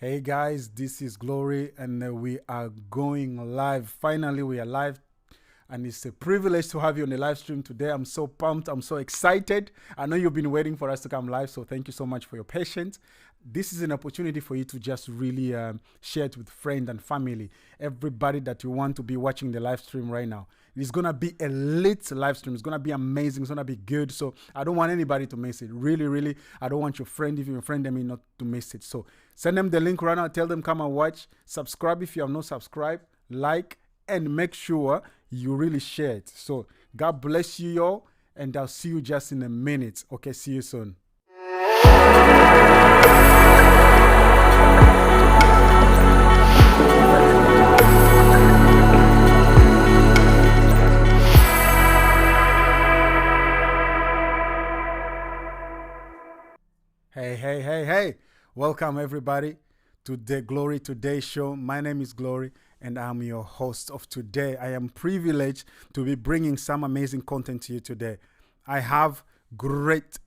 Hey guys, this is Glory, and we are going live. Finally, we are live, and it's a privilege to have you on the live stream today. I'm so pumped, I'm so excited. I know you've been waiting for us to come live, so thank you so much for your patience. This is an opportunity for you to just really share it with friends and family, everybody that you want to be watching the live stream right now. It's gonna be a lit live stream. It's gonna be amazing. It's gonna be good. So I don't want anybody to miss it. Really, really, I don't want your friend, if your friend, not to miss it. So send them the link right now. Tell them come and watch. Subscribe if you have not subscribed. Like and make sure you really share it. So God bless you all, and I'll see you just in a minute. Okay, see you soon. Hey. Welcome everybody to the Glory Today show. My name is Glory and I'm your host of today. I am privileged to be bringing some amazing content to you today. I have great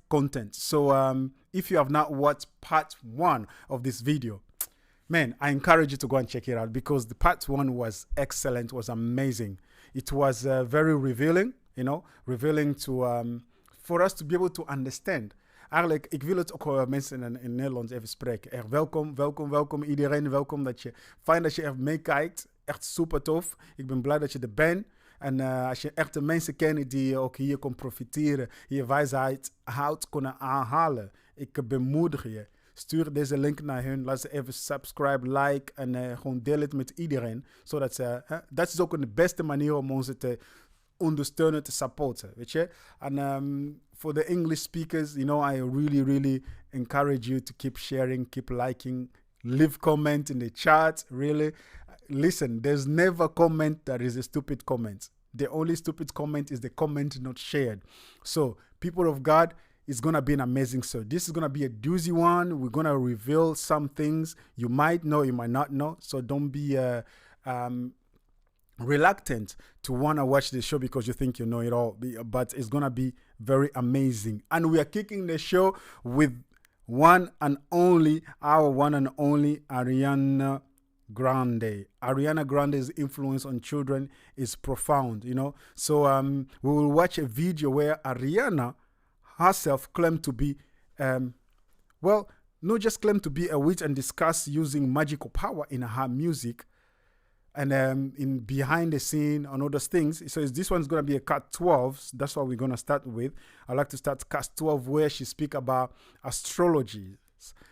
content. So if you have not watched part 1 of this video, man, I encourage you to go and check it out because the part 1 was excellent, was amazing. It was very revealing, revealing to for us to be able to understand. Eigenlijk, ik wil het ook mensen in Nederlands even spreken. Welkom iedereen. Welkom fijn dat je er meekijkt. Echt super tof. Ik ben blij dat je er bent. En als je echt de mensen kent die ook hier kon profiteren, je wijsheid houdt kunnen aanhalen. Ik bemoedig je. Stuur deze link naar hun. Laat ze even subscribe, like en gewoon deel het met iedereen. Zodat dat is ook de beste manier om ons te ondersteunen, te supporten, weet je. En for the English speakers, I really encourage you to keep sharing, keep liking, leave comment in the chat, really. Listen, there's never comment that is a stupid comment. The only stupid comment is the comment not shared. So, people of God, it's going to be an amazing show. This is going to be a doozy one. We're going to reveal some things you might know, you might not know. So don't be reluctant to want to watch the show because you think you know it all, but it's gonna be very amazing. And we are kicking the show with our one and only Ariana Grande. Ariana Grande's influence on children is profound, So we will watch a video where Ariana herself claimed to be not just claimed to be a witch and discuss using magical power in her music, and in behind the scene and all those things. So this one's going to be a cut 12. That's what we're going to start with. I'd like to start cut 12 where she speak about astrology.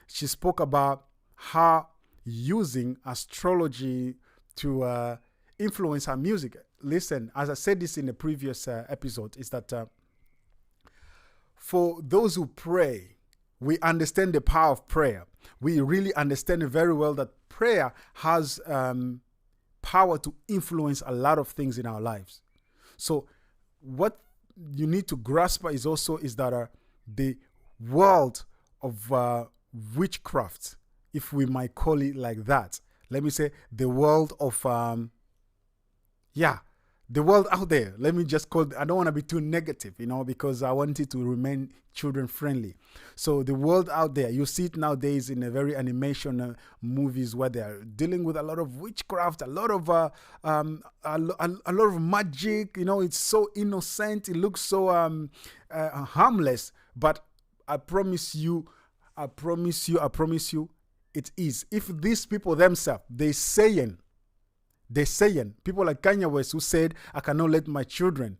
She spoke about her using astrology to influence her music. Listen, as I said this in the previous episode, is that for those who pray, we understand the power of prayer. We really understand very well that prayer has power to influence a lot of things in our lives. So what you need to grasp is that the world of witchcraft, if we might call it like that, let me say the world of the world out there. Let me just call it, I don't want to be too negative, because I want it to remain children friendly. So the world out there, you see it nowadays in a very animation movies where they are dealing with a lot of witchcraft, a lot of magic. It's so innocent. It looks so harmless. But I promise you, it is. If these people themselves, they're saying, people like Kanye West who said, I cannot let my children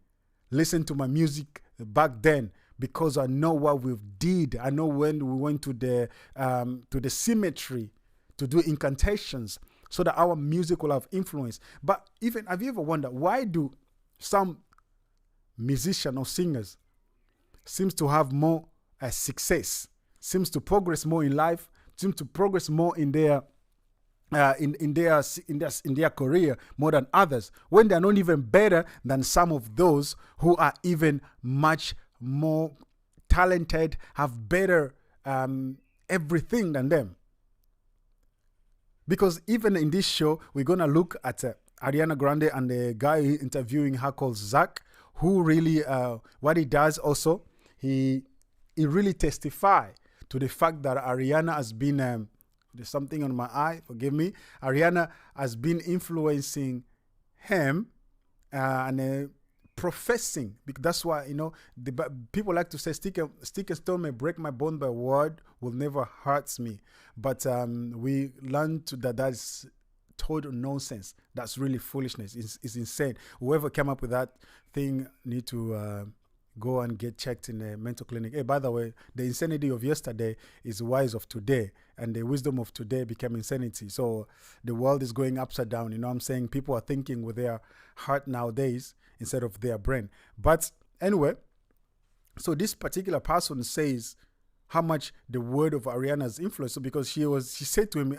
listen to my music back then because I know what we did. I know when we went to the cemetery to do incantations so that our music will have influence. But even, have you ever wondered, why do some musicians or singers seems to have more success, seems to progress more in life, seems to progress more in their in their career more than others, when they're not even better than some of those who are even much more talented, have better everything than them? Because even in this show, we're going to look at Ariana Grande and the guy interviewing her called Zach, who really, what he does also, he really testify to the fact that Ariana has been There's something on my eye. Forgive me. Ariana has been influencing him and professing. That's why, people like to say, stick and stone may break my bone, but word will never hurt me. But we learned that's total nonsense. That's really foolishness. It's insane. Whoever came up with that thing need to go and get checked in a mental clinic. Hey, by the way, the insanity of yesterday is wise of today, and the wisdom of today became insanity. So the world is going upside down. You know what I'm saying? People are thinking with their heart nowadays instead of their brain. But anyway, so this particular person says how much the word of Ariana's influence. So because she said to him,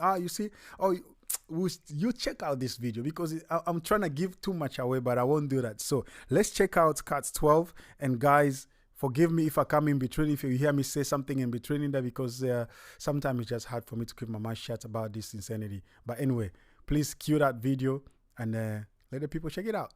you check out this video, because I'm trying to give too much away, but I won't do that. So let's check out Cards 12. And guys, forgive me if I come in between, if you hear me say something in between in there, because sometimes it's just hard for me to keep my mouth shut about this insanity. But anyway, please cue that video and let the people check it out.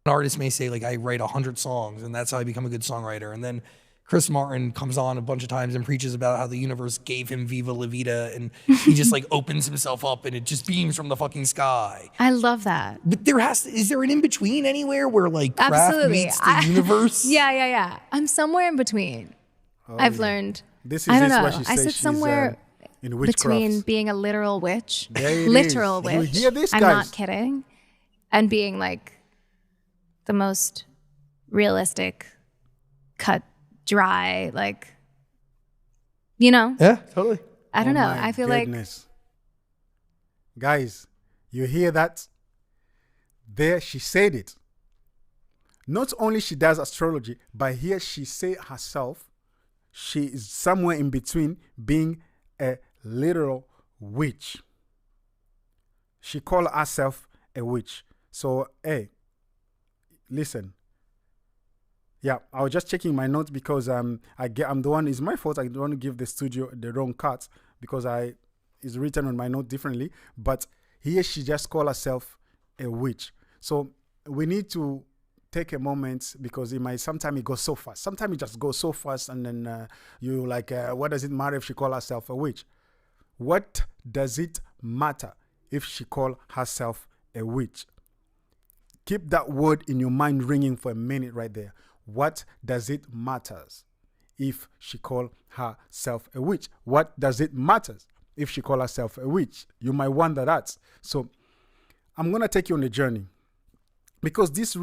An artist may say, like, I write 100 songs and that's how I become a good songwriter. And then Chris Martin comes on a bunch of times and preaches about how the universe gave him Viva La Vida, and he just like opens himself up and it just beams from the fucking sky. I love that. But is there an in-between anywhere where like craft meets the universe? Yeah. I'm somewhere in between. I've learned. I don't know. What she I said somewhere in between being a literal witch, literal witch. You hear this, I'm guys? not kidding, and being like the most realistic, cut dry, like, Yeah, totally. I don't know. I feel like, guys, you hear that? There, she said it. Not only she does astrology, but here she say herself, she is somewhere in between being a literal witch. She call herself a witch. So, hey, listen. Yeah, I was just checking my notes because I'm the one. It's my fault. I don't want to give the studio the wrong cuts because it's written on my note differently. But here she just called herself a witch. So we need to take a moment, because sometimes it goes so fast. Sometimes it just goes so fast, and then you like, what does it matter if she call herself a witch? What does it matter if she call herself a witch? Keep that word in your mind ringing for a minute right there. What does it matter if she call herself a witch? What does it matter if she call herself a witch? You might wonder that. So I'm going to take you on a journey, because this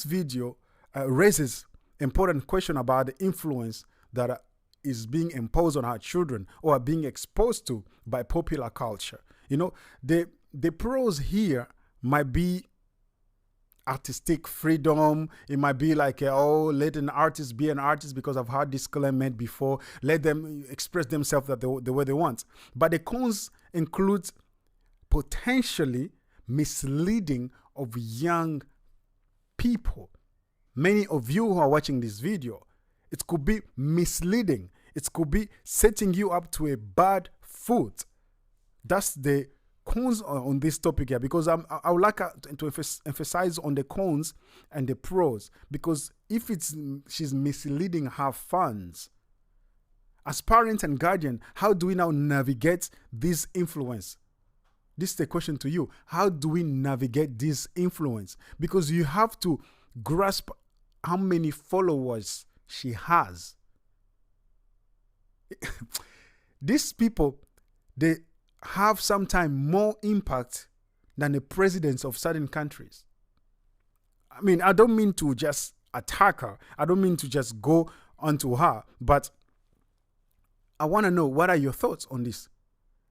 video raises important question about the influence that is being imposed on our children or being exposed to by popular culture. The pros here might be artistic freedom. It might be like, let an artist be an artist, because I've heard this claim made before. Let them express themselves the way they want. But the cons include potentially misleading of young people. Many of you who are watching this video, it could be misleading. It could be setting you up to a bad foot. That's the cons on this topic here, because I would like to emphasize on the cons and the pros, because if she's misleading her fans, as parents and guardian, how do we now navigate this influence? This is the question to you. How do we navigate this influence? Because you have to grasp how many followers she has. These people, they have sometimes more impact than the presidents of certain countries. I mean, I don't mean to just attack her. I don't mean to just go onto her. But I want to know, what are your thoughts on this?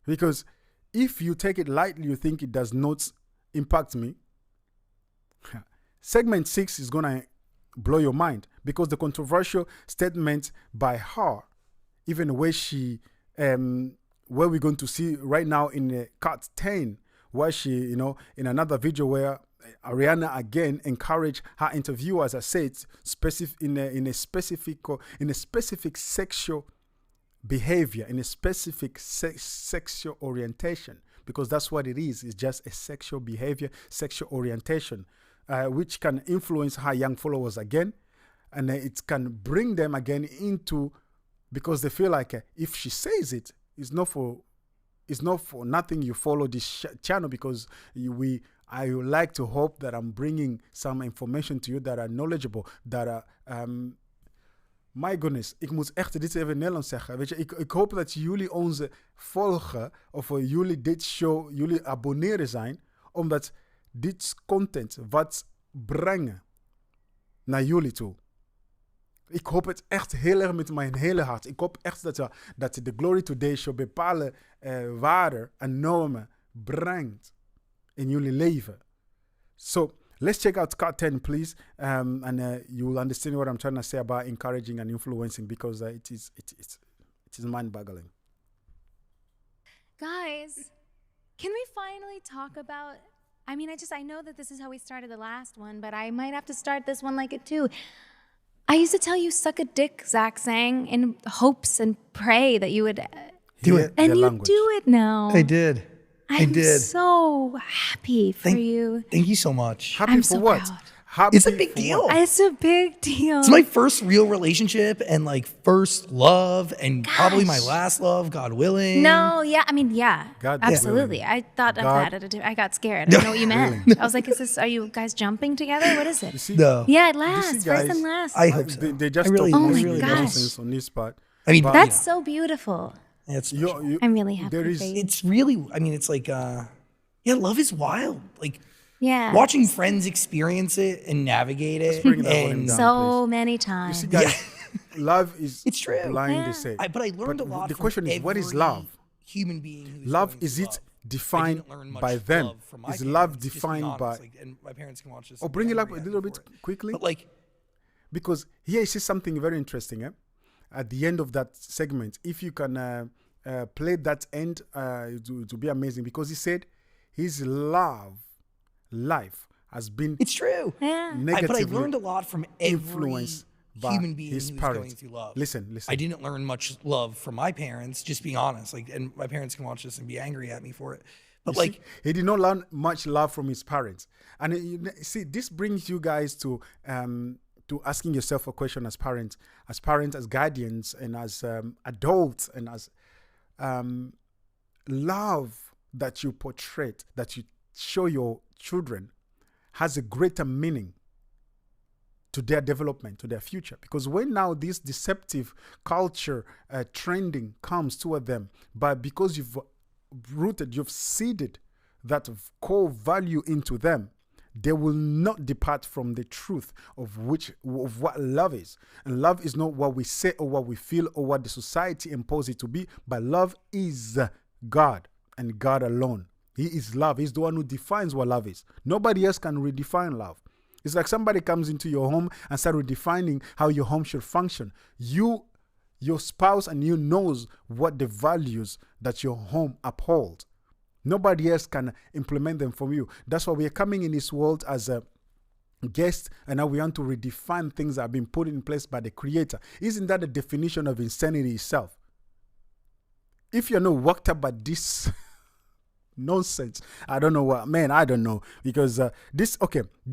Because if you take it lightly, you think it does not impact me. Segment 6 is going to blow your mind, because the controversial statement by her, even the way she where we're going to see right now in Cut 10, where she, in another video where Ariana again encouraged her interviewers, as I said, in a specific sexual behavior, in a specific sexual orientation, because that's what it is. It's just a sexual behavior, sexual orientation, which can influence her young followers again, and it can bring them again into, because they feel like if she says it, it's not for nothing you follow this channel, because I would like to hope that I'm bringing some information to you that are knowledgeable, that are my goodness, ik moet echt dit even in Nederlands zeggen. Weet je, ik hoop dat jullie onze volgen, of jullie dit show, jullie abonneren zijn, omdat dit content wat brengen naar jullie toe. Ik hoop het echt heel erg met mijn hele hart. Ik hoop echt dat de Glory Today show bepaalde waarden en normen brengt in jullie leven. So, let's check out cut 10, please, and you will understand what I'm trying to say about encouraging and influencing, because it is mind-boggling. Guys, can we finally talk about? I mean, I know that this is how we started the last one, but I might have to start this one like it too. I used to tell you suck a dick, Zach sang, in hopes and pray that you would do it. And you do it now. I did. I'm so happy for you. Thank you so much. Happy I'm for so what? proud. Happy It's a big deal. It's a big deal. It's my first real relationship and like first love and probably my last love, God willing. No, yeah, I mean, yeah, God absolutely. willing. I thought of God- that. I got scared. I didn't know what you meant. I was like, are you guys jumping together? What is You it? see, No. Yeah, it you lasts, see, first guys, and last. I hope so. they just I really- talk Oh my really gosh. nonsense on this part. I mean, But- That's so beautiful. it's I'm really happy there for is- you. it's really, I mean, it's like, love is wild. Like Yeah. watching friends experience it and navigate it. bring that volume And down. so many You times. see, guys, love is It's true. blind, Yeah. they say. But I learned a But lot the from question is, what is every love? Human being who's Love, going is through it love. defined I didn't learn much by them? love from my Is love parents, just to be defined honest, by... like, and my parents can watch this. Oh, and bring be it up a angry at little me bit for it. quickly. But like, Because here you see something very interesting. At the end of that segment, if you can play that end, it will be amazing. Because he said his life has been it's true. Yeah. But I negatively learned a lot from every influenced by human being his who's going parents. through love. Listen. I didn't learn much love from my parents, just being honest. Like, and my parents can watch this and be angry at me for it. But You like, see, he did not learn much love from his parents. And see, this brings you guys to asking yourself a question as parents, as guardians, and as adults, and as love that you portray, that you show your children, has a greater meaning to their development, to their future. Because when now this deceptive culture trending comes toward them, but because you've seeded that core value into them, they will not depart from the truth of what love is. And love is not what we say or what we feel or what the society imposes it to be, but love is God and God alone. He is love. He's the one who defines what love is. Nobody else can redefine love. It's like somebody comes into your home and start redefining how your home should function. Your spouse and you knows what the values that your home upholds. Nobody else can implement them for you. That's why we are coming in this world as a guest, and now we want to redefine things that have been put in place by the Creator. Isn't that the definition of insanity itself? If you're not worked up by this nonsense, I don't know what, man, I don't know. Because this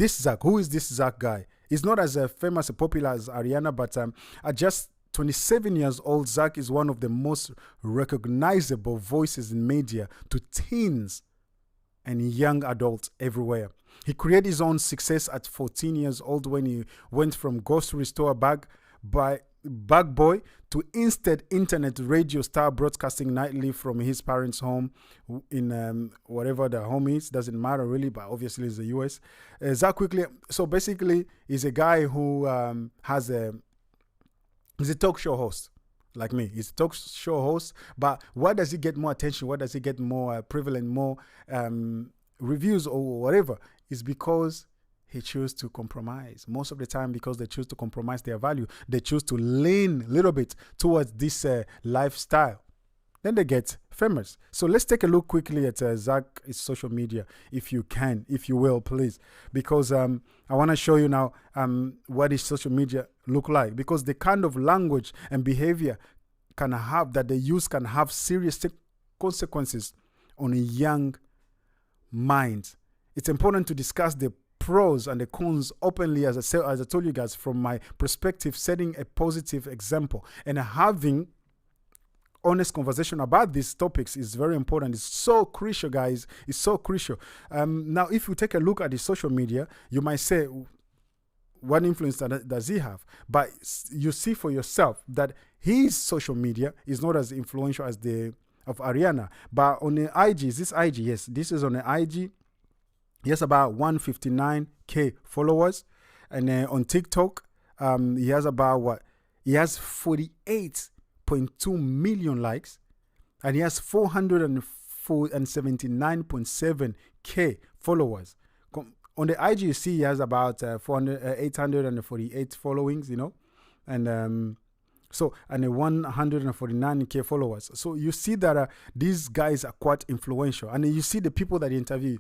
Zach, who is this Zach guy? He's not as famous and popular as Ariana, but at just 27 years old, Zach is one of the most recognizable voices in media to teens and young adults everywhere. He created his own success at 14 years old when he went from grocery store bag boy to instant internet radio star, broadcasting nightly from his parents' home in whatever the home is. Doesn't matter really, but obviously it's the US. Zach quickly, so basically he's a guy who he's a talk show host, like me. He's a talk show host, but why does he get more attention? Why does he get more prevalent, more reviews or whatever? It's because he chose to compromise. Most of the time, because they choose to compromise their value, they choose to lean a little bit towards this lifestyle. Then they get famous. So let's take a look quickly at Zach's social media, if you can, if you will, please. Because I want to show you now what his social media look like. Because the kind of language and behavior that they use can have serious consequences on a young mind. It's important to discuss the pros and the cons openly, as I told you guys, from my perspective, setting a positive example and having honest conversation about these topics is very important. It's so crucial, guys. It's so crucial. Now, if you take a look at the social media, you might say, what influence does he have? But you see for yourself that his social media is not as influential as the of Ariana. But on the IG, is this IG? Yes, this is on the IG. He has about 159K followers. And on TikTok, he has about what? He has 48.2 million likes. And he has 479.7K followers. On the IG, you see he has about 848 followings, and so, and 149K followers. So you see that these guys are quite influential. And you see the people that he interview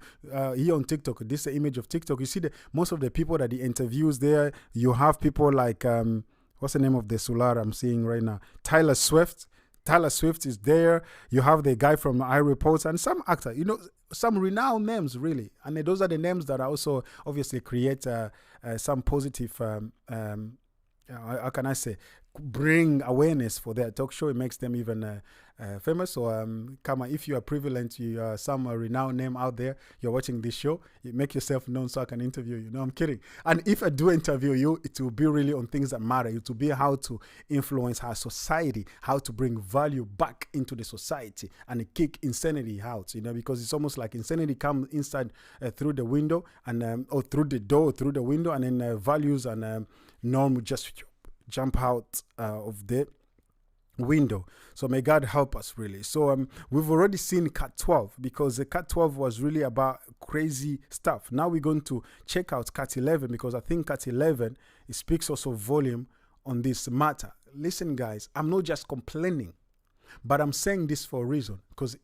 here on TikTok. This is the image of TikTok. You see most of the people that he interviews there. You have people like, what's the name of the Solar I'm seeing right now? Tyler Swift. Tyler Swift is there. You have the guy from iReports and some actor, some renowned names, really. And those are the names that also obviously create some positive, how can I say, bring awareness for their talk show. It makes them even famous. So come on, if you are prevalent, you are some renowned name out there, you're watching this show, you make yourself known so I can interview you. No, I'm kidding. And if I do interview you, it will be really on things that matter. It will be how to influence our society, how to bring value back into the society and kick insanity out, because it's almost like insanity comes inside through the window and or through the door, through the window, and then values and norm just jump out of the window. So may God help us, really. So we've already seen Cut 12 because the Cut 12 was really about crazy stuff. Now we're going to check out Cut 11 because I think Cut 11 it speaks also volume on this matter. Listen, guys, I'm not just complaining, but I'm saying this for a reason because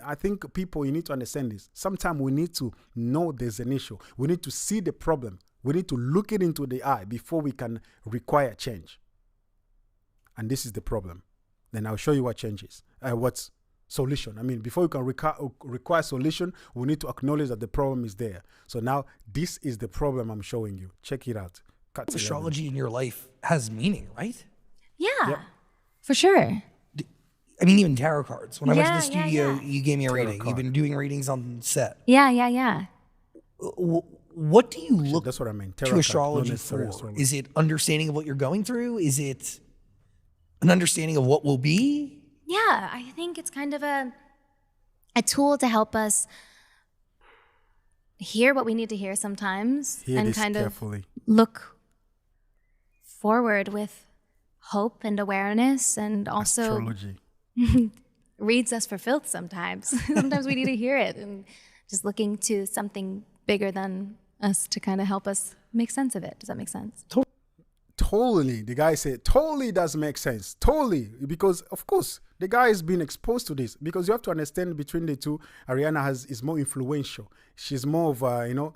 I think people, you need to understand this. Sometimes we need to know there's an issue. We need to see the problem. We need to look it into the eye before we can require change. And this is the problem. Then I'll show you what change is. What's solution. I mean, before you can require solution, we need to acknowledge that the problem is there. So now this is the problem I'm showing you. Check it out. Astrology in your life has meaning, right? Yeah, for sure. I mean, even tarot cards. When I went to the studio, yeah. you gave me a Tarot reading. card. You've been doing readings on set. Yeah. What do you look That's what I mean. to astrology for? Is it understanding of what you're going through? Is it an understanding of what will be? Yeah, I think it's kind of a tool to help us hear what we need to hear sometimes and kind carefully. of look forward with hope and awareness, and also Astrology. reads us for filth sometimes. Sometimes we need to hear it, and just looking to something bigger than us to kind of help us make sense of it. Does that make sense? Totally. The guy said, totally does make sense. Totally. Because, of course, the guy has been exposed to this. Because you have to understand between the two, Ariana is more influential. She's more of,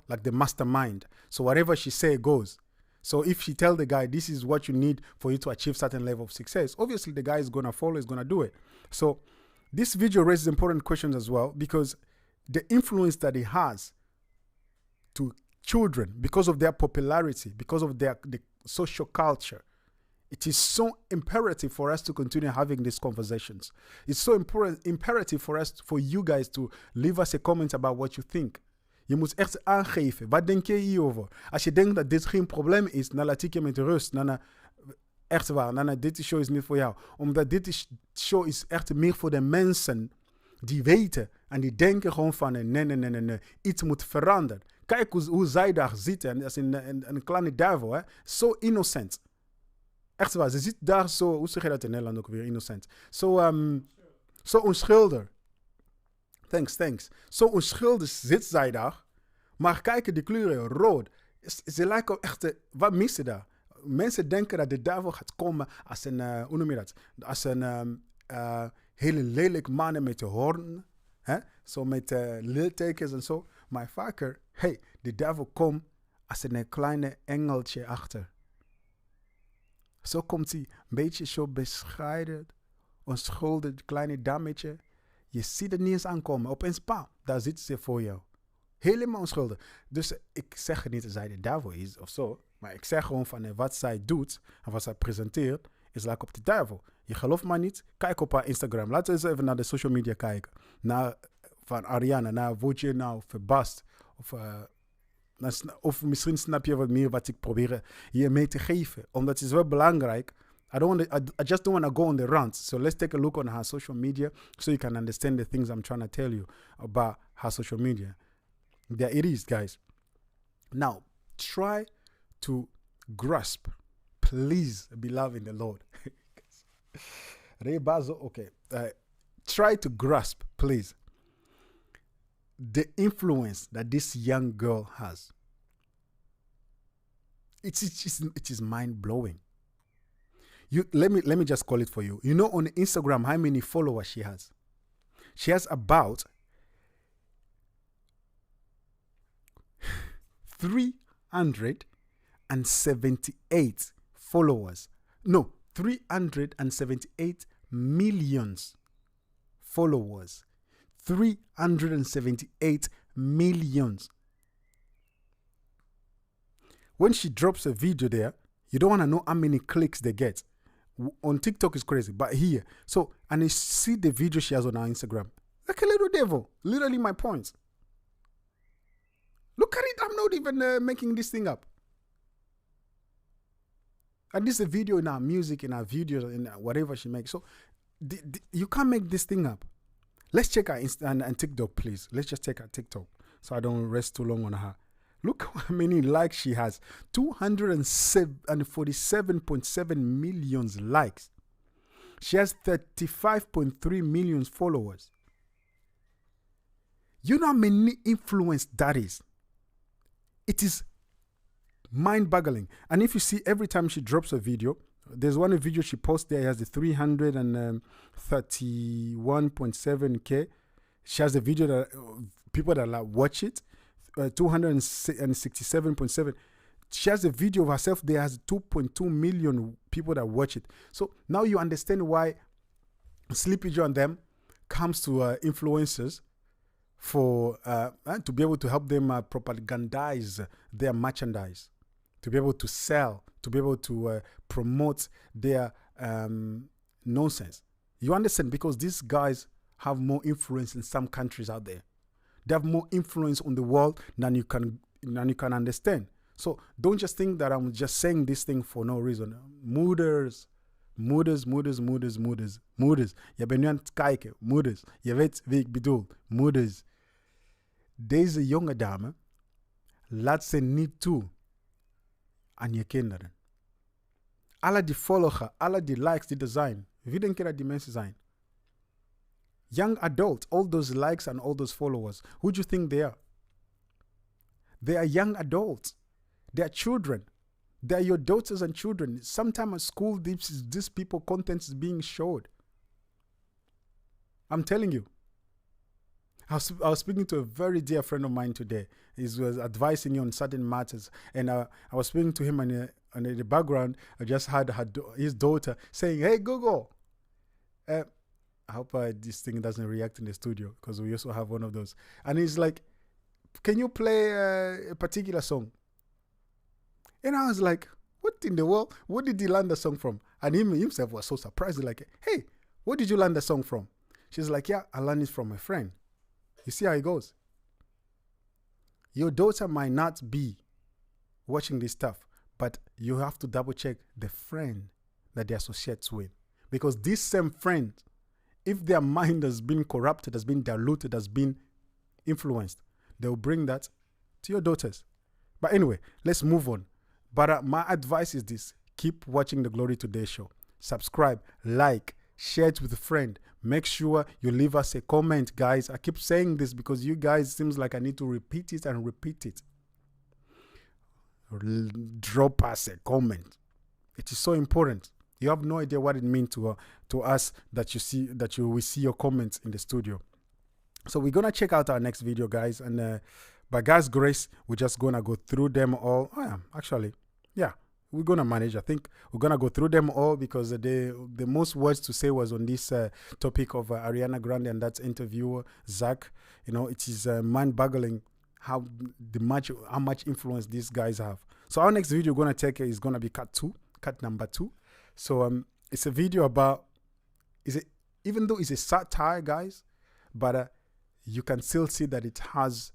like the mastermind. So whatever she say goes. So if she tell the guy, this is what you need for you to achieve certain level of success, obviously the guy is going to follow, is going to do it. So this video raises important questions as well, because the influence that he has to children, because of their popularity, because of the social culture, it is so imperative for us to continue having these conversations. It's so imperative for you guys to leave us a comment about what you think. Je moet echt aangeven. Wat denk je hierover? Als je denkt dat dit geen probleem is, dan laat ik je met rust. Dan, echt waar. Dan, dit show is niet voor jou. Omdat dit show is echt meer voor de mensen die weten en die denken gewoon van nee. Iets moet veranderen. Kijk hoe zij daar zitten. Als een kleine duivel. Hè? Zo innocent. Echt waar. Ze zit daar zo. Hoe zeg je dat in Nederland ook weer? Innocent. Zo onschuldig. Thanks. Zo onschuldig zit zij daar. Maar kijken die kleuren rood. Ze lijken echt... Wat missen daar? Mensen denken dat de duivel gaat komen als een... hoe noem je dat? Als een hele lelijk man met de hoorn. Zo met littekens en zo. Maar vaker... de duivel komt als een kleine engeltje achter. Zo komt hij een beetje zo bescheiden. Onschuldig kleine dametje. Je ziet het niet eens aankomen. Opeens, daar zit ze voor jou. Helemaal onschuldig. Dus ik zeg niet dat zij de duivel is of zo. Maar ik zeg gewoon van wat zij doet en wat zij presenteert is like op de duivel. Je gelooft mij niet? Kijk op haar Instagram. Laten we eens even naar de social media kijken. Van Ariana. Nou, word je nou verbaasd? Of misschien snap je wat meer wat ik probeer hier mee te geven. Omdat het is wel belangrijk. I just don't want to go on the rant. So let's take a look on her social media so you can understand the things I'm trying to tell you about her social media. There it is, guys. Now, try to grasp, please, beloved in the Lord. Okay. Try to grasp, please, the influence that this young girl has. It is mind-blowing. Let me just call it for you. You know on Instagram how many followers she has? She has about 378 followers. No, 378 millions followers. 378 millions. When she drops a video there, you don't want to know how many clicks they get. On TikTok is crazy, but here. So, and you see the video she has on her Instagram. Like a little devil. Literally my points. Look at it. I'm not even making this thing up. And this is a video in her music, in her videos, in whatever she makes. So, you can't make this thing up. Let's check her Insta and TikTok, please. Let's just check her TikTok so I don't rest too long on her. Look how many likes she has. 247.7 million likes. She has 35.3 million followers. You know how many influence that is? It is mind-boggling. And if you see every time she drops a video, there's one video she posts there, has the 331.7K. She has a video that people that like watch it. 267.7. She has a video of herself there, has 2.2 million people that watch it. So now you understand why Sleepy Joe and them comes to influencers for to be able to help them propagandize their merchandise, to be able to sell, to be able to promote their nonsense. You understand? Because these guys have more influence in some countries out there. They have more influence on the world than you can understand. So don't just think that I'm just saying this thing for no reason. Moeders. Je bent nu aan het kijken. Moeders. Je weet wie ik bedoel. Moeders. Deze jonge dame laat ze niet toe aan je kinderen. Alle die volgen, alle die likes die er zijn. Wie denk je dat die mensen zijn? Young adult, all those likes and all those followers. Who do you think they are? They are young adults. They are children. They are your daughters and children. Sometimes at school, these people content is being showed. I'm telling you. I was speaking to a very dear friend of mine today. He was advising me on certain matters. And I was speaking to him, and in the background, I just had his daughter saying, "Hey, Google." I hope this thing doesn't react in the studio, because we also have one of those. And he's like, "Can you play a particular song?" And I was like, what in the world? What did he learn the song from? And himself was so surprised. He's like, "Hey, what did you learn the song from?" She's like, "Yeah, I learned it from a friend." You see how it goes? Your daughter might not be watching this stuff, but you have to double check the friend that they associate with. Because this same friend, if their mind has been corrupted, has been diluted, has been influenced, they will bring that to your daughters. But anyway, let's move on. But my advice is this: keep watching the Glory Today show. Subscribe, like, share it with a friend. Make sure you leave us a comment, guys. I keep saying this because you guys, seems like I need to repeat it and repeat it. Drop us a comment. It is so important. You have no idea what it means to us that you will see your comments in the studio. So we're gonna check out our next video, guys, and by God's grace, we're just gonna go through them all. We're gonna manage. I think we're gonna go through them all because the most words to say was on this topic of Ariana Grande and that interviewer Zach. You know, it is mind-boggling how much influence these guys have. So our next video we're gonna take is gonna be cut number 2. So it's a video about, even though it's a satire, guys, but you can still see that it has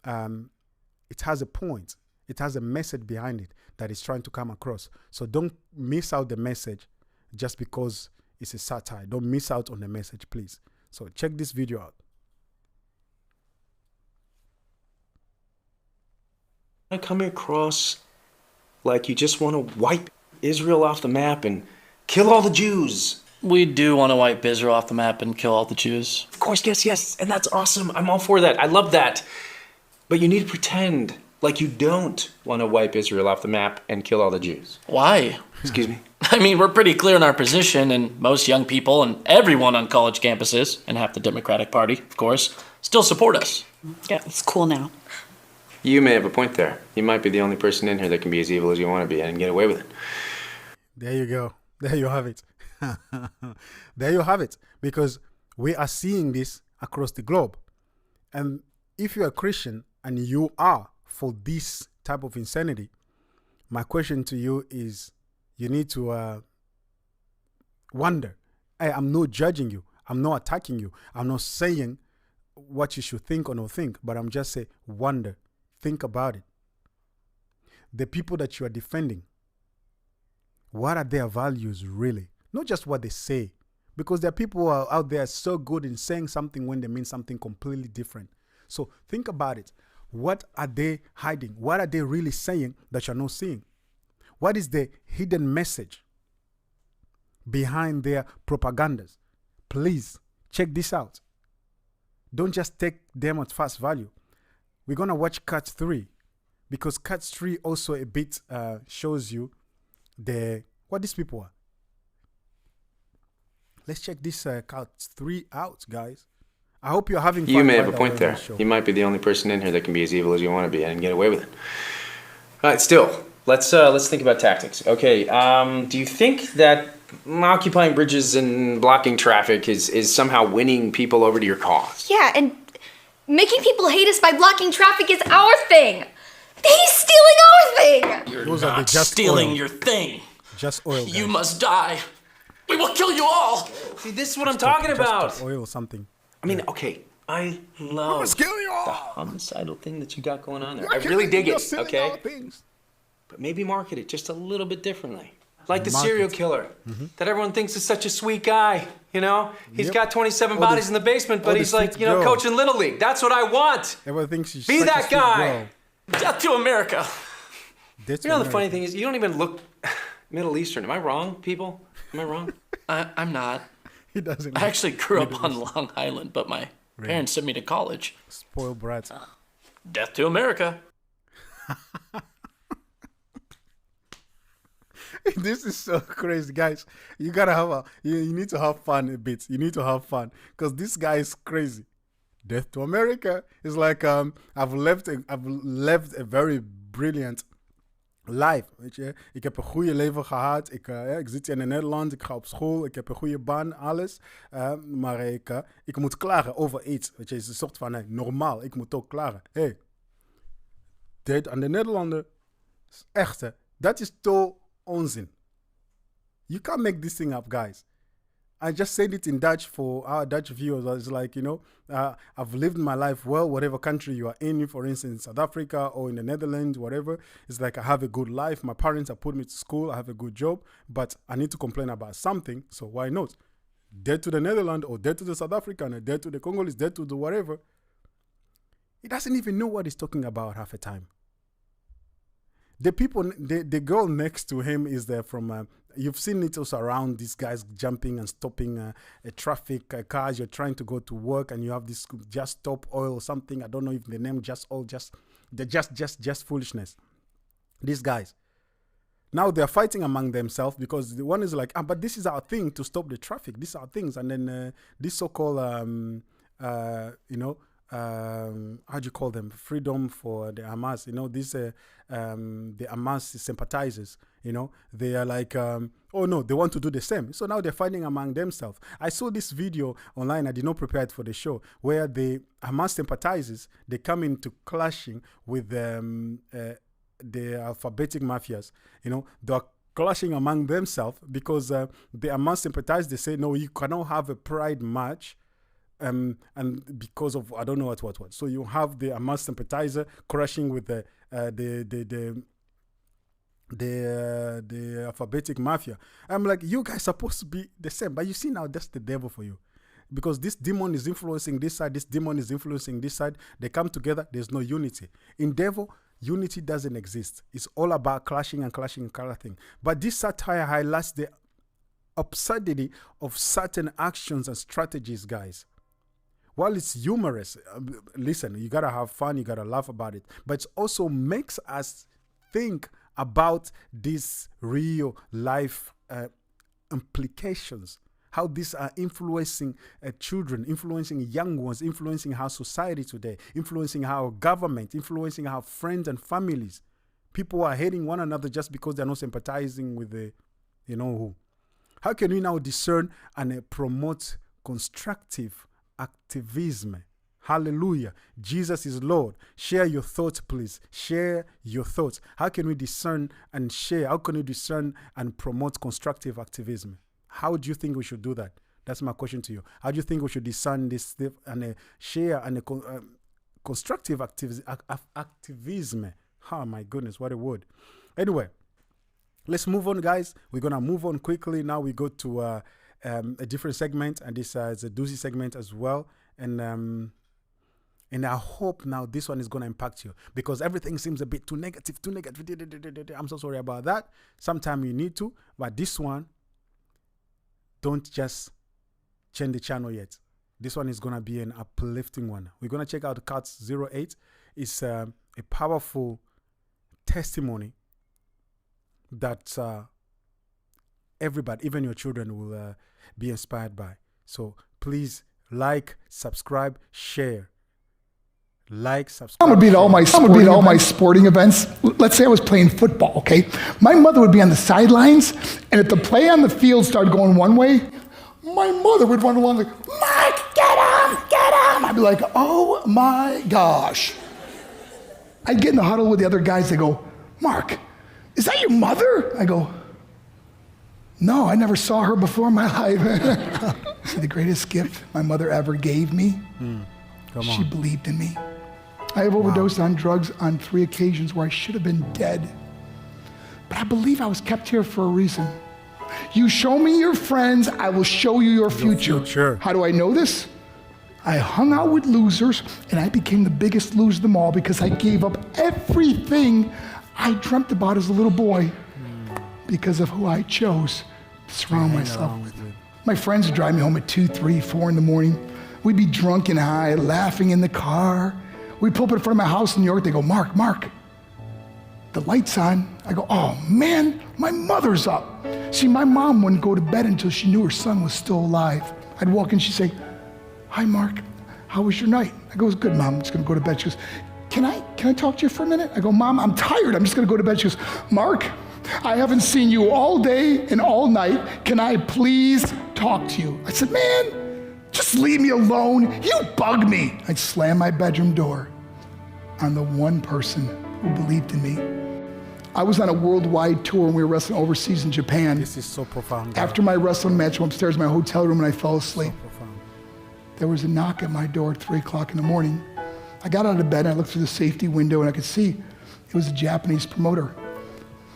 a point. It has a message behind it that it's trying to come across. So don't miss out the message just because it's a satire. Don't miss out on the message, please. So check this video out. I come across like you just want to wipe Israel off the map and kill all the Jews. We do want to wipe Israel off the map and kill all the Jews. Of course, yes, and that's awesome. I'm all for that. I love that. But you need to pretend like you don't want to wipe Israel off the map and kill all the Jews. Why? Excuse me? I mean, we're pretty clear in our position, and most young people and everyone on college campuses, and half the Democratic Party, of course, still support us. Yeah, it's cool now. You may have a point there. You might be the only person in here that can be as evil as you want to be and get away with it. There you go. There you have it. There you have it. Because we are seeing this across the globe. And if you're a Christian and you are for this type of insanity, my question to you is, you need to wonder. I'm not judging you. I'm not attacking you. I'm not saying what you should think or not think, but I'm just saying wonder. Think about it. The people that you are defending, what are their values really? Not just what they say. Because there are people who are out there so good in saying something when they mean something completely different. So think about it. What are they hiding? What are they really saying that you're not seeing? What is the hidden message behind their propagandas? Please check this out. Don't just take them at face value. We're going to watch cut 3 because cut 3 also a bit shows you what these people are. Let's check this cut 3 out, guys. I hope you're having fun. You may have a point there. You might be the only person in here that can be as evil as you want to be and get away with it. All right, still, let's think about tactics. Okay, do you think that occupying bridges and blocking traffic is somehow winning people over to your cause? Yeah, and making people hate us by blocking traffic is our thing. He's stealing our thing. You're Those are the not just stealing oil. your thing. Just oil. You guys. must die. We will kill you all. See, this is what I'm talking about. Just oil or something. I mean, okay, I love Let's kill you the all. homicidal thing that you got going on there. I really dig it, okay? But maybe market it just a little bit differently. Like the serial killer that everyone thinks is such a sweet guy, you know? He's got 27 bodies in the basement, but he's like, coaching Little League. That's what I want. Everyone thinks she's Be such a that sweet guy. girl. Death to America. That's You know, the America. funny thing is, you don't even look Middle Eastern. Am I wrong, people? Am I wrong? I'm not. He doesn't. I actually grew up on Long Island, but my parents sent me to college. Spoiled brats. Death to America. This is so crazy, guys. You gotta have you need to have fun a bit. You need to have fun because this guy is crazy. Death to America is like I've lived a very brilliant life. Weet je, ik heb een goede leven gehad. Ik zit hier in Nederland. Ik ga op school. Ik heb een goede baan, alles. Maar ik moet klagen over iets. Weet je, het is een soort van normaal. Ik moet ook klagen. Hey, dit aan de Nederlander is echt. Dat is toch onzin. You can't make this thing up, guys. I just said it in Dutch for our Dutch viewers. It's like, I've lived my life well, whatever country you are in, for instance, South Africa or in the Netherlands, whatever. It's like I have a good life. My parents have put me to school. I have a good job, but I need to complain about something. So why not? Dead to the Netherlands or dead to the South African or dead to the Congolese, dead to the whatever. He doesn't even know what he's talking about half the time. The people, the girl next to him is there from, you've seen it also around, these guys jumping and stopping a traffic cars. You're trying to go to work and you have this just stop oil or something. I don't know if the name just foolishness. These guys. Now they're fighting among themselves because the one is like, but this is our thing to stop the traffic. These are our things. And then this so-called, how do you call them? Freedom for the Hamas. The Hamas sympathizers. They are like, oh no, they want to do the same. So now they're fighting among themselves. I saw this video online. I did not prepare it for the show, where the Hamas sympathizers, they come into clashing with the alphabetic mafias. They're clashing among themselves because they are must sympathize. They say, no, you cannot have a pride march. And because of I don't know what. So you have the Hamas sympathizer crashing with the alphabetic mafia. I'm like, you guys supposed to be the same, but you see now that's the devil for you, because this demon is influencing this side, this demon is influencing this side. They come together. There's no unity. In devil, unity doesn't exist. It's all about clashing and clashing. But this satire highlights the absurdity of certain actions and strategies, guys. While it's humorous, listen, you gotta have fun, you gotta laugh about it, but it also makes us think about these real life implications, how these are influencing children, influencing young ones, influencing our society today, influencing our government, influencing our friends and families. People are hating one another just because they're not sympathizing with the, you know who. How can we now discern and promote constructive activism? Hallelujah. Jesus is Lord. Share your thoughts, please. Share your thoughts. How can we discern and share? How can we discern and promote constructive activism? How do you think we should do that? That's my question to you. How do you think we should discern this and share and constructive activism? Oh my goodness, what a word. Anyway, let's move on, guys. We're going to move on quickly. Now we go to a different segment, and this is a doozy segment as well. And I hope now this one is going to impact you, because everything seems a bit too negative. I'm so sorry about that. Sometimes you need to, but this one, don't just change the channel yet. This one is going to be an uplifting one. We're going to check out Cuts 08. It's a powerful testimony that everybody, even your children, will be inspired by. So please like, subscribe, share. Like, subscribe. I'm gonna be at all my sporting events. Let's say I was playing football, okay? My mother would be on the sidelines, and if the play on the field started going one way, my mother would run along like, Mark, get him! I'd be like, oh my gosh. I'd get in the huddle with the other guys. They go, Mark, is that your mother? I go, no, I never saw her before in my life. The greatest gift my mother ever gave me, she believed in me. I have overdosed on drugs on 3 occasions where I should have been dead. But I believe I was kept here for a reason. You show me your friends, I will show you your future. How do I know this? I hung out with losers, and I became the biggest loser of them all because I gave up everything I dreamt about as a little boy because of who I chose to surround myself with. My friends would drive me home at 2, 3, 4 in the morning. We'd be drunk and high, laughing in the car. We'd pull up in front of my house in New York. They go, Mark, the light's on. I go, oh man, my mother's up. See, my mom wouldn't go to bed until she knew her son was still alive. I'd walk in, she'd say, hi, Mark, how was your night? I go, it was good, Mom, I'm just gonna go to bed. She goes, can I talk to you for a minute? I go, Mom, I'm tired, I'm just gonna go to bed. She goes, Mark, I haven't seen you all day and all night. Can I please talk to you? I said, man, just leave me alone. You bug me. I'd slam my bedroom door on the one person who believed in me. I was on a worldwide tour and we were wrestling overseas in Japan. This is so profound. After my wrestling match, I went upstairs in my hotel room and I fell asleep. So profound. There was a knock at my door at 3 o'clock in the morning. I got out of bed and I looked through the safety window and I could see it was a Japanese promoter.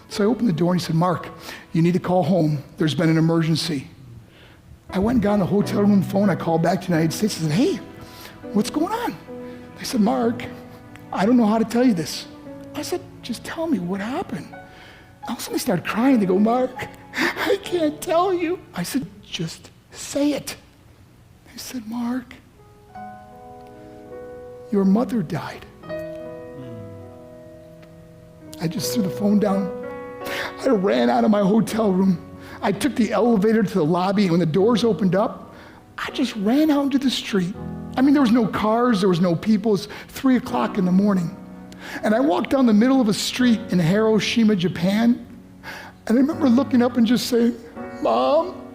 So I opened the door and he said, Mark, you need to call home. There's been an emergency. I went and got on the hotel room phone. I called back to the United States. I said, hey, what's going on? They said, Mark, I don't know how to tell you this. I said, just tell me what happened. All of a sudden they started crying. They go, Mark, I can't tell you. I said, just say it. They said, Mark, your mother died. I just threw the phone down. I ran out of my hotel room. I took the elevator to the lobby, and when the doors opened up, I just ran out into the street. I mean, there was no cars, there was no people. It was 3 o'clock in the morning. And I walked down the middle of a street in Hiroshima, Japan, and I remember looking up and just saying, Mom,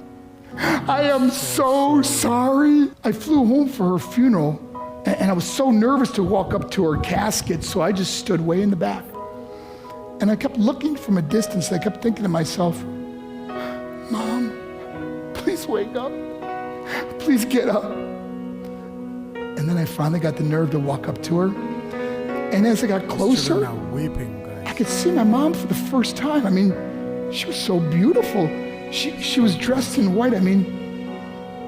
I am so sorry. I flew home for her funeral, and I was so nervous to walk up to her casket, so I just stood way in the back. And I kept looking from a distance. I kept thinking to myself, Mom, please wake up. Please get up. And then I finally got the nerve to walk up to her. And as I got closer, weeping, guys. I could see my mom for the first time. I mean, she was so beautiful. She was dressed in white. I mean,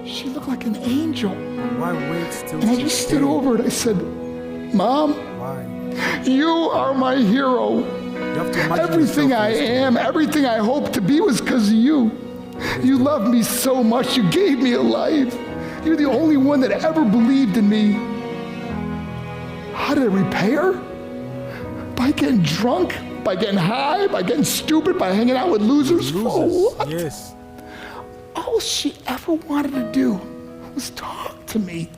she looked like an angel. Why wait still? And I just stood over it. I said, Mom, why? You are my hero. You have to imagine Everything I am, everything I hope to be was because of you. You loved me so much. You gave me a life. You're the only one that ever believed in me. How did I repay her? By getting drunk, by getting high, by getting stupid, by hanging out with losers. For what? Yes. All she ever wanted to do was talk to me.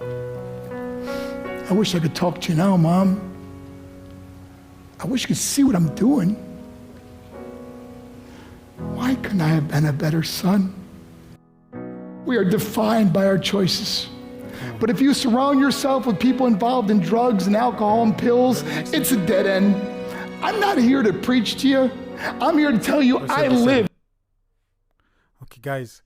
I wish I could talk to you now, Mom. I wish you could see what I'm doing. Why couldn't I have been a better son? We are defined by our choices. But if you surround yourself with people involved in drugs and alcohol and pills, it's a dead end. I'm not here to preach to you. I'm here to tell you I live. Okay, guys.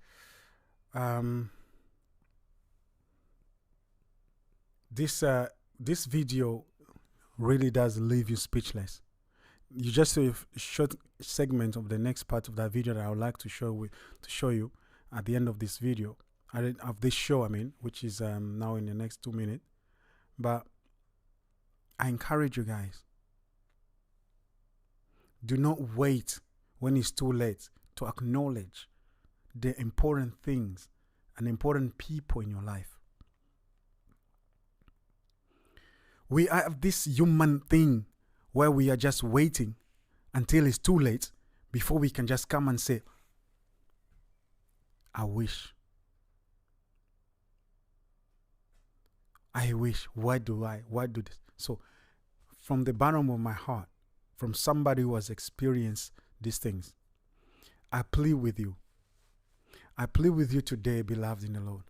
This video really does leave you speechless. You just saw a short segment of the next part of that video that I would like to show you at the end of this video, of this show, I mean, which is now in the next 2 minutes. But I encourage you guys, do not wait when it's too late to acknowledge the important things and important people in your life. We have this human thing where we are just waiting until it's too late before we can just come and say, I wish. I wish. Why do this? So from the bottom of my heart, from somebody who has experienced these things, I plead with you. I plead with you today, beloved in the Lord.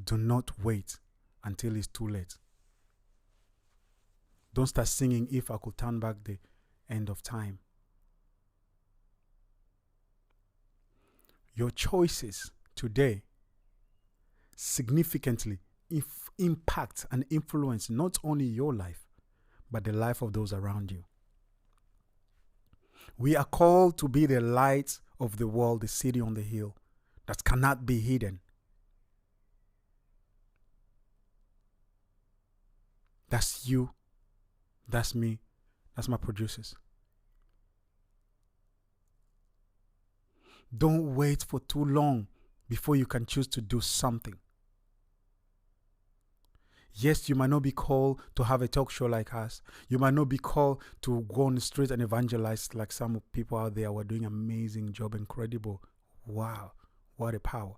Do not wait until it's too late. Don't start singing, if I could turn back the end of time. Your choices today significantly impact and influence not only your life, but the life of those around you. We are called to be the light of the world, the city on the hill that cannot be hidden. That's you. That's me. That's my producers. Don't wait for too long before you can choose to do something. Yes, you might not be called to have a talk show like us. You might not be called to go on the street and evangelize like some people out there who are doing an amazing job, incredible. Wow, what a power.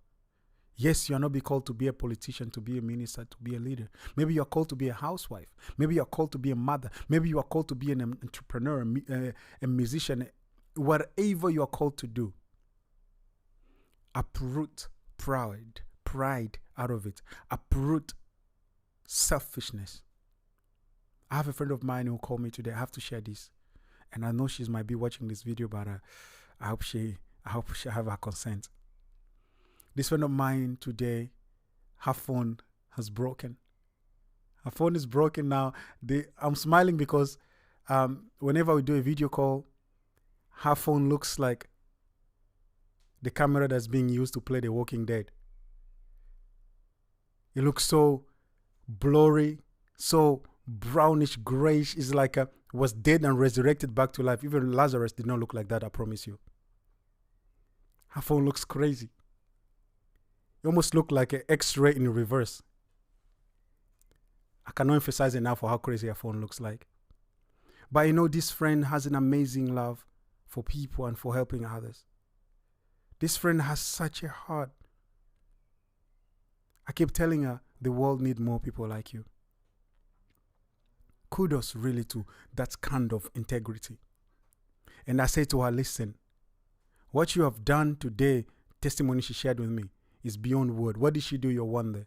Yes, you are not be called to be a politician, to be a minister, to be a leader. Maybe you are called to be a housewife. Maybe you are called to be a mother. Maybe you are called to be an entrepreneur, a musician. Whatever you are called to do, uproot pride out of it. Uproot selfishness. I have a friend of mine who called me today. I have to share this, and I know she might be watching this video, but I hope she have her consent. This friend of mine today, her phone has broken. Her phone is broken now. I'm smiling because whenever we do a video call, her phone looks like the camera that's being used to play The Walking Dead. It looks so blurry, so brownish, grayish. It's like was dead and resurrected back to life. Even Lazarus did not look like that, I promise you. Her phone looks crazy. It almost looked like an X-ray in reverse. I cannot emphasize enough for how crazy her phone looks like. But you know, this friend has an amazing love for people and for helping others. This friend has such a heart. I keep telling her, the world needs more people like you. Kudos really to that kind of integrity. And I say to her, listen, what you have done today, testimony she shared with me, is beyond word. What did she do? You wonder.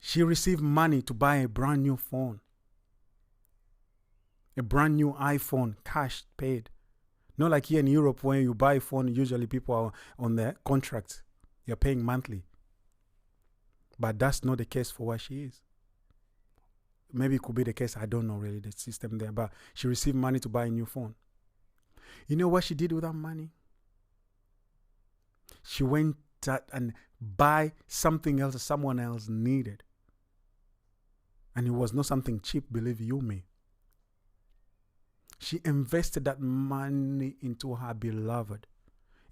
She received money to buy a brand new phone. A brand new iPhone, cash paid. Not like here in Europe when you buy a phone, usually people are on their contracts. You're paying monthly. But that's not the case for what she is. Maybe it could be the case. I don't know really the system there. But she received money to buy a new phone. You know what she did with that money? She went and buy something else that someone else needed. And it was not something cheap, believe you me. She invested that money into her beloved,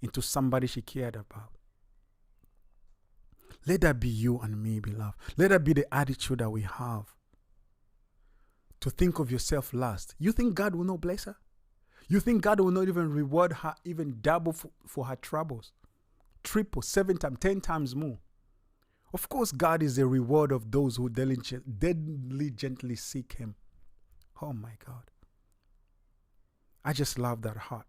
into somebody she cared about. Let that be you and me, beloved. Let that be the attitude that we have. To think of yourself last. You think God will not bless her? You think God will not even reward her, even double for her troubles? Triple, 7 times, 10 times more. Of course, God is the reward of those who diligently seek Him. Oh my God. I just love that heart.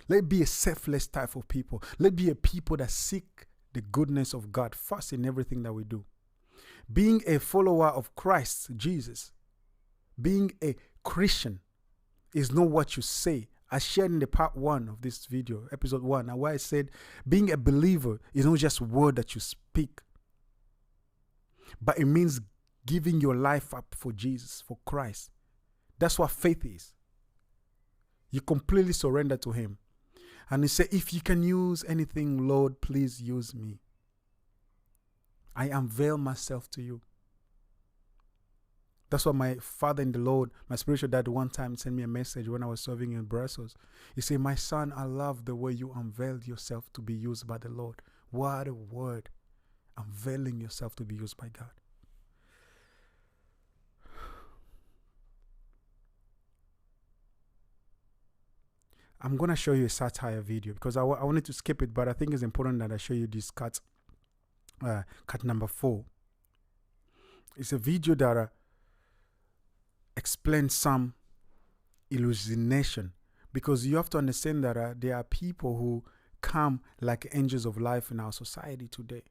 Let be a selfless type of people. Let be a people that seek the goodness of God first in everything that we do. Being a follower of Christ Jesus, being a Christian is not what you say. I shared in the part 1 of this video, episode 1, where I said being a believer is not just a word that you speak, but it means giving your life up for Jesus, for Christ. That's what faith is. You completely surrender to Him. And He said, if you can use anything, Lord, please use me. I unveil myself to you. That's what my father in the Lord, my spiritual dad, one time sent me a message when I was serving in Brussels. He said, my son, I love the way you unveiled yourself to be used by the Lord. What a word. Unveiling yourself to be used by God. I'm going to show you a satire video because I wanted to skip it, but I think it's important that I show you this cut number 4. It's a video that explains some hallucination, because you have to understand that there are people who come like angels of life in our society today.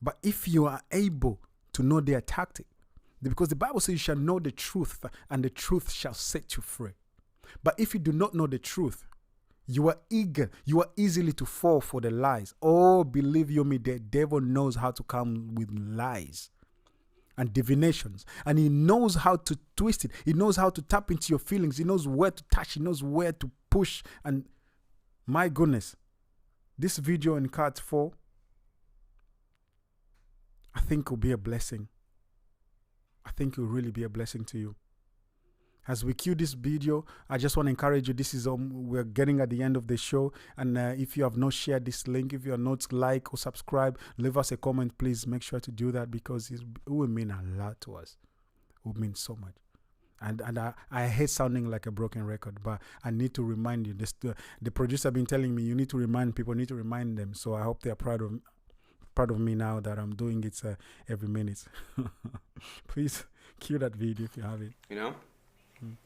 But if you are able to know their tactic, because the Bible says you shall know the truth and the truth shall set you free. But if you do not know the truth, you are easily to fall for the lies. Oh, believe you me, the devil knows how to come with lies and divinations, and he knows how to twist it. He knows how to tap into your feelings. He knows where to touch. He knows where to push. And my goodness, this video in part 4, I think will be a blessing. I think it will really be a blessing to you. As we cue this video, I just want to encourage you. This is we're getting at the end of the show, and if you have not shared this link, if you are not like or subscribe, leave us a comment. Please make sure to do that, because it will mean a lot to us. It will mean so much. And I hate sounding like a broken record, but I need to remind you. The producer have been telling me you need to remind people, need to remind them. So I hope they are proud of me now that I'm doing it every minute. Please cue that video if you have it. You know?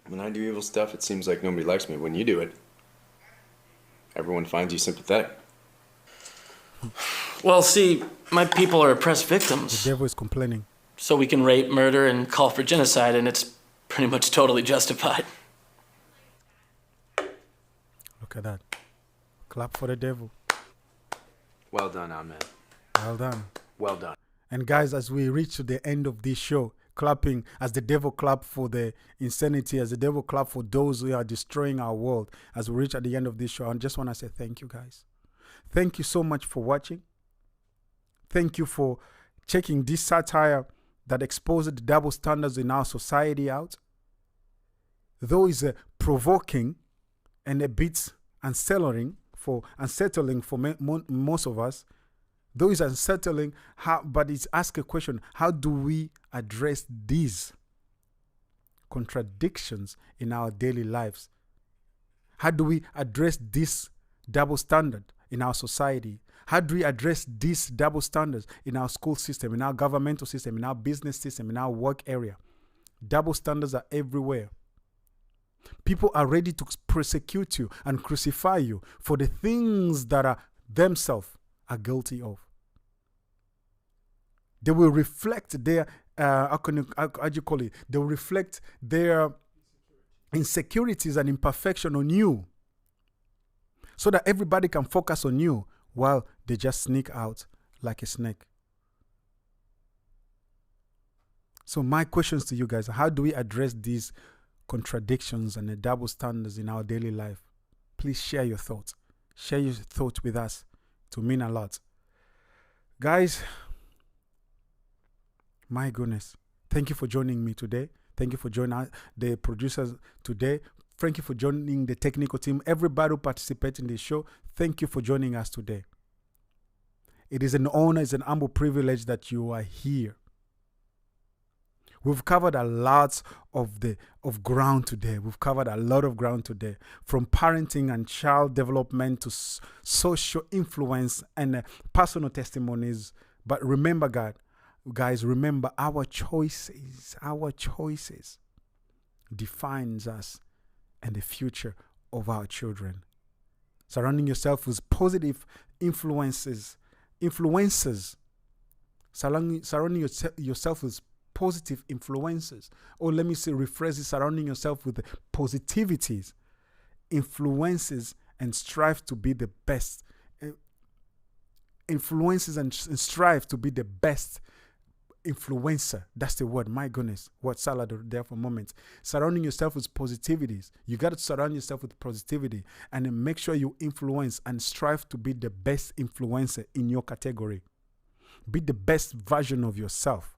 When I do evil stuff, it seems like nobody likes me. When you do it, everyone finds you sympathetic. Well, see, my people are oppressed victims. The devil is complaining. So we can rape, murder, and call for genocide, and it's pretty much totally justified. Look at that. Clap for the devil. Well done, Amen. Well done. Well done. And guys, as we reach to the end of this show, clapping as the devil clap for the insanity, as the devil clap for those who are destroying our world, as we reach at the end of this show, I just want to say thank you, guys. Thank you so much for watching. Thank you for checking this satire that exposes the double standards in our society out. Though it's provoking and a bit unsettling for most of us, though it's unsettling, but it's ask a question: how do we address these contradictions in our daily lives? How do we address this double standard in our society? How do we address these double standards in our school system, in our governmental system, in our business system, in our work area? Double standards are everywhere. People are ready to persecute you and crucify you for the things that are themselves are guilty of. They will reflect their, how do you call it? They will reflect their insecurities and imperfection on you, so that everybody can focus on you while they just sneak out like a snake. So my questions to you guys are, how do we address these contradictions and the double standards in our daily life? Please share your thoughts. Share your thoughts with us. It will mean a lot. Guys, my goodness. Thank you for joining me today. Thank you for joining the producers today. Thank you for joining the technical team. Everybody who participates in the show, thank you for joining us today. It is an honor, it's an humble privilege that you are here. We've covered a lot of ground today. We've covered a lot of ground today, from parenting and child development to social influence and personal testimonies. But remember, guys, remember our choices defines us and the future of our children. Surrounding yourself with positive influences. Surrounding yourself with positive influences. Or let me say, rephrase it, surrounding yourself with positivities, influences, and strive to be the best. Influences and strive to be the best influencer. That's the word. My goodness. Word salad there for a moment. Surrounding yourself with positivities. You got to surround yourself with positivity and then make sure you influence and strive to be the best influencer in your category. Be the best version of yourself.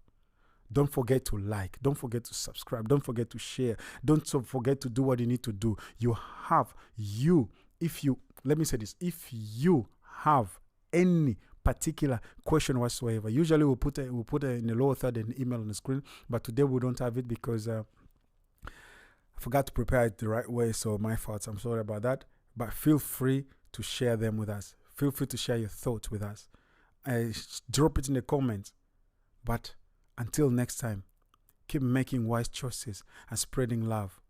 Don't forget to like. Don't forget to subscribe. Don't forget to share. Don't forget to do what you need to do. Let me say this. If you have any particular question whatsoever, usually we'll put it in the lower third and email on the screen, but today we don't have it because I forgot to prepare it the right way, so my fault. I'm sorry about that. But feel free to share them with us. Feel free to share your thoughts with us. Drop it in the comments. But until next time, keep making wise choices and spreading love.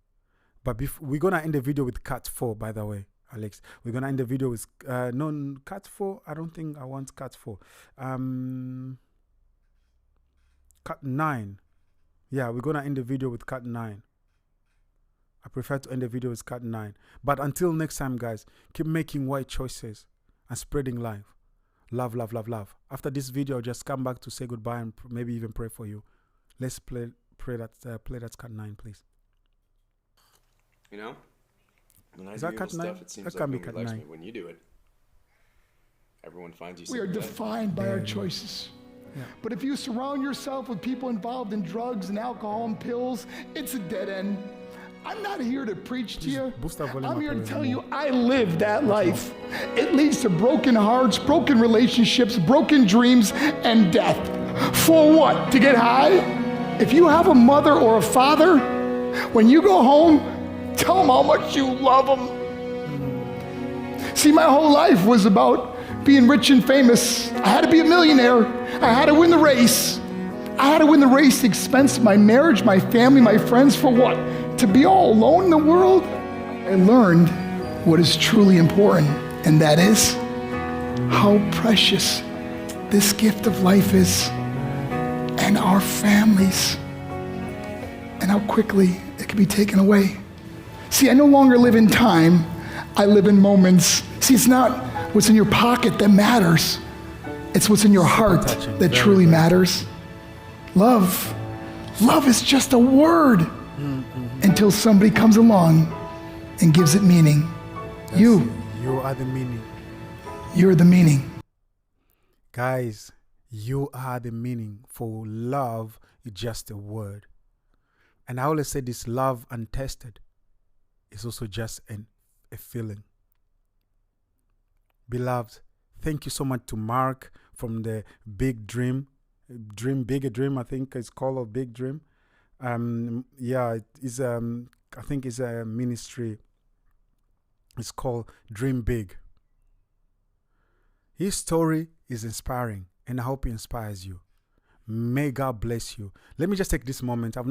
But we're going to end the video with cut 4, by the way, Alex. We're going to end the video with, cut 4. I don't think I want cut 4. Cut 9. Yeah, we're going to end the video with cut 9. I prefer to end the video with cut 9. But until next time, guys, keep making wise choices and spreading life. Love, love, love, love. After this video, I'll just come back to say goodbye and maybe even pray for you. Let's play that cut 9, please. You know, when I Is do that evil cut 9? stuff, it seems That like can't be nobody cut likes 9. me. When you do it, everyone finds you. We are defined by our choices. Yeah. But if you surround yourself with people involved in drugs and alcohol and pills, it's a dead end. I'm not here to preach to you. boost that volume I'm up here a to little tell more. you I lived that life. It leads to broken hearts, broken relationships, broken dreams, and death. For what? To get high? If you have a mother or a father, when you go home, tell them how much you love them. See, my whole life was about being rich and famous. I had to be a millionaire. I had to win the race. I had to win the race at the expense of my marriage, my family, my friends. For what? To be all alone in the world? I learned what is truly important, and that is how precious this gift of life is, and our families, and how quickly it can be taken away. See, I no longer live in time, I live in moments. See, it's not what's in your pocket that matters. It's what's in your heart that truly matters. Love is just a word until somebody comes along and gives it meaning. Yes, you are the meaning. You're the meaning. Guys, you are the meaning, for love is just a word. And I always say this: love untested is also just a feeling. Beloved, thank you so much to Mark from the Big Dream, Bigger Dream, I think it's called, a Big Dream. Yeah, it is, I think it's a ministry. It's called Dream Big. His story is inspiring, and I hope it inspires you. May God bless you. Let me just take this moment. I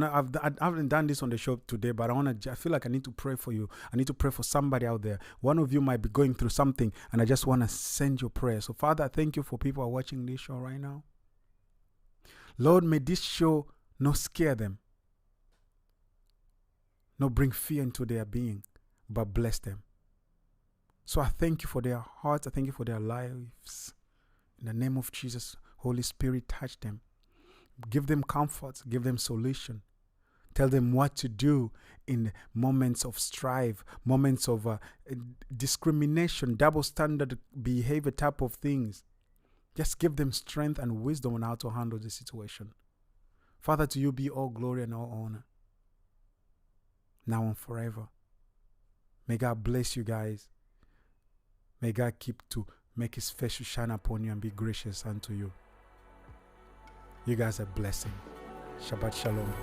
haven't done this on the show today, but I feel like I need to pray for you. I need to pray for somebody out there. One of you might be going through something, and I just want to send you prayer. So, Father, thank you for people who are watching this show right now. Lord, may this show not scare them. not bring fear into their being, but bless them. So I thank you for their hearts. I thank you for their lives. In the name of Jesus, Holy Spirit, touch them. Give them comfort. Give them solution. Tell them what to do in moments of strife, moments of discrimination, double standard behavior type of things. Just give them strength and wisdom on how to handle the situation. Father, to you be all glory and all honor, now and forever. May God bless you guys. May God keep to make his face to shine upon you and be gracious unto you. You guys are a blessing. Shabbat Shalom.